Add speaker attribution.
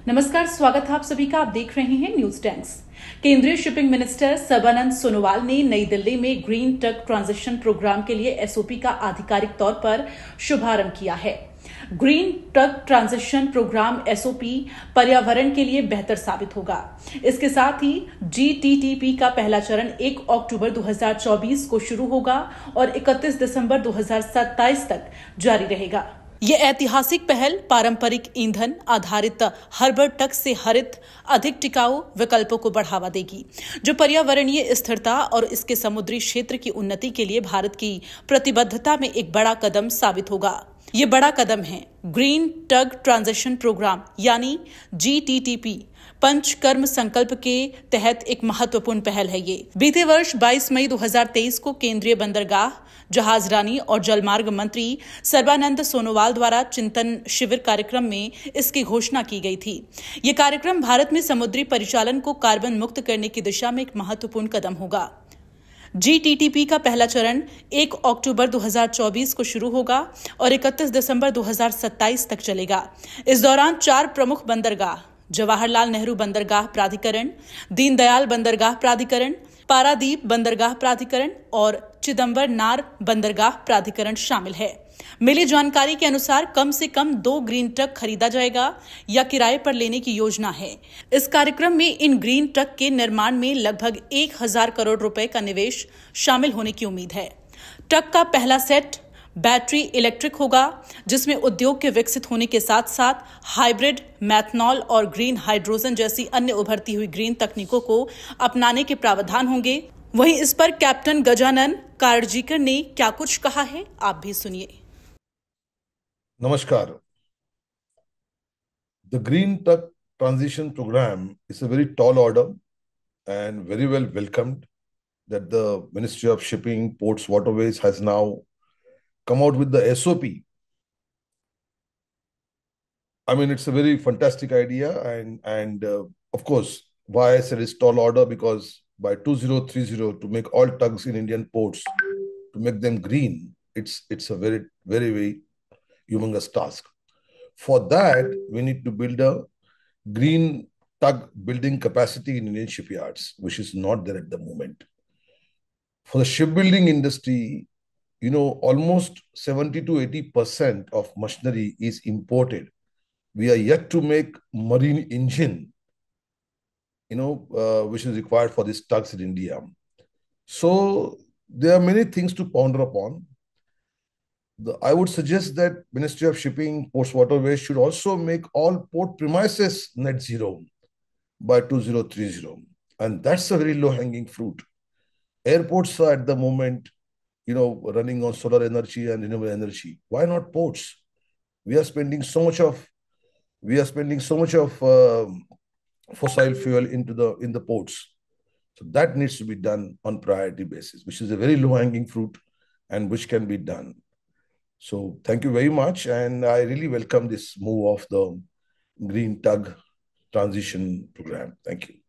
Speaker 1: नमस्कार, स्वागत है आप सभी का। आप देख रहे हैं न्यूज टैंक्स। केंद्रीय शिपिंग मिनिस्टर सर्बानंद सोनोवाल ने नई दिल्ली में ग्रीन ट्रक ट्रांजिशन प्रोग्राम के लिए एसओपी का आधिकारिक तौर पर शुभारंभ किया है। Green truck transition program SOP पर्यावरण के लिए बेहतर साबित होगा। इसके साथ ही जीटीटीपी का पहला चरण 1 अक्टूबर 2024 को शुरू होगा और 31 दिसंबर 2027 तक जारी रहेगा। ये ऐतिहासिक पहल पारंपरिक ईंधन आधारित हर्बल ट्रक से हरित अधिक टिकाऊ विकल्पों को बढ़ावा देगी, जो पर्यावरणीय स्थिरता और इसके समुद्री क्षेत्र की उन्नति के लिए भारत की प्रतिबद्धता में एक बड़ा कदम साबित होगा। ये बड़ा कदम है ग्रीन ट्रक ट्रांजिशन प्रोग्राम यानी जीटीटीपी पंचकर्म संकल्प के तहत एक महत्वपूर्ण पहल है। ये बीते वर्ष 22 मई 2023 को केंद्रीय बंदरगाह, जहाजरानी और जलमार्ग मंत्री सर्बानंद सोनोवाल द्वारा चिंतन शिविर कार्यक्रम में इसकी घोषणा की गई थी। ये कार्यक्रम भारत में समुद्री परिचालन को कार्बन मुक्त करने की दिशा में एक महत्वपूर्ण कदम होगा। जीटीटीपी का पहला चरण 1 अक्टूबर 2024 को शुरू होगा और 31 दिसंबर 2027 तक चलेगा। इस दौरान 4 प्रमुख बंदरगाह, जवाहरलाल नेहरू बंदरगाह प्राधिकरण, दीनदयाल बंदरगाह प्राधिकरण, पारादीप बंदरगाह प्राधिकरण और चिदंबरनार बंदरगाह प्राधिकरण शामिल है। मिली जानकारी के अनुसार कम से कम 2 ग्रीन ट्रक खरीदा जाएगा या किराए पर लेने की योजना है। इस कार्यक्रम में इन ग्रीन ट्रक के निर्माण में लगभग 1000 करोड़ रुपए का निवेश शामिल होने की उम्मीद है। ट्रक का पहला सेट बैटरी इलेक्ट्रिक होगा, जिसमें उद्योग के विकसित होने के साथ साथ हाइब्रिड, मैथनॉल और ग्रीन हाइड्रोजन जैसी अन्य उभरती हुई ग्रीन तकनीकों को अपनाने के प्रावधान होंगे। वहीं इस पर कैप्टन गजानन कारजीकर ने क्या कुछ कहा है, आप भी सुनिए।
Speaker 2: Namaskar. The Green Truck Transition Program is a very tall order and very well welcomed that the Ministry of Shipping, Ports, Waterways has now come out with the SOP. I mean, it's a very fantastic idea, and of course, why I said it's tall order, because by 2030 to make all tugs in Indian ports, to make them green, it's a very humongous task. For that, we need to build a green tug building capacity in Indian shipyards, which is not there at the moment. For the shipbuilding industry, almost 70 to 80% of machinery is imported. We are yet to make marine engine, which is required for these tugs in India. So there are many things to ponder upon. I would suggest that Ministry of Shipping, Ports, Waterways should also make all port premises net zero by 2030. And that's a very low-hanging fruit. Airports are at the moment, running on solar energy and renewable energy. Why not ports? We are spending so much of fossil fuel in the ports. So that needs to be done on priority basis, which is a very low-hanging fruit and which can be done. So thank you very much, and I really welcome this move of the Green Tug Transition Program. Thank you.